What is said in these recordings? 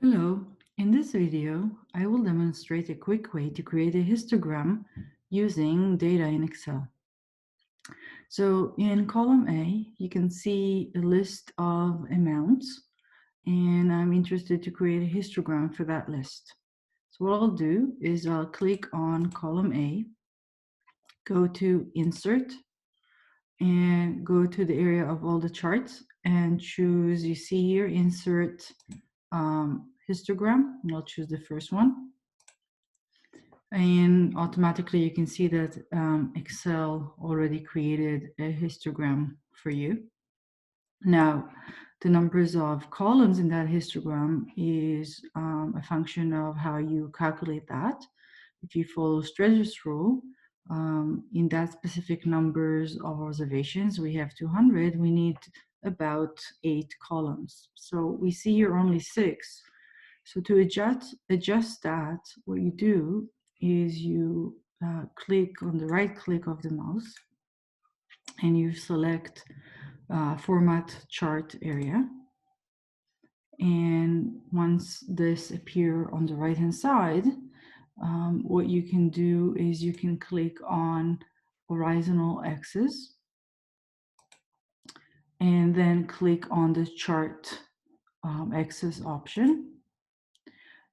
Hello, in this video, I will demonstrate a quick way to create a histogram using data in Excel. So in column A, you can see a list of amounts, and I'm interested to create a histogram for that list. So what I'll do is I'll click on column A, go to Insert, and go to the area of all the charts and choose, you see here, Insert Histogram, and I'll choose the first one. And automatically you can see that Excel already created a histogram for you. Now, the numbers of columns in that histogram is a function of how you calculate that. If you follow Strese's rule, in that specific numbers of observations, we have 200, we need about 8 columns. So we see here only 6. So to adjust that, what you do is you click on the right click of the mouse and you select Format Chart area. And once this appears on the right hand side, what you can do is you can click on horizontal axis and then click on the chart axis option.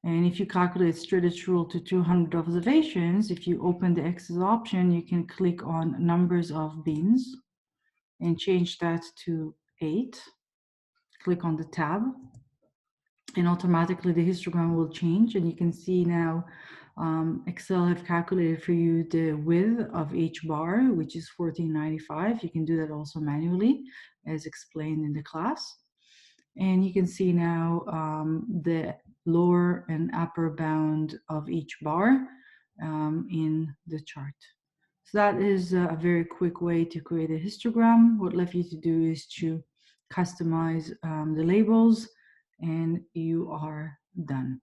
And if you calculate Strese's rule to 200 observations, if you open the axis option, you can click on numbers of bins and change that to 8. Click on the tab, and automatically the histogram will change. And you can see now Excel have calculated for you the width of each bar, which is 1495. You can do that also manually, as explained in the class. And you can see now the lower and upper bound of each bar in the chart. So that is a very quick way to create a histogram. What left you to do is to customize the labels, and you are done.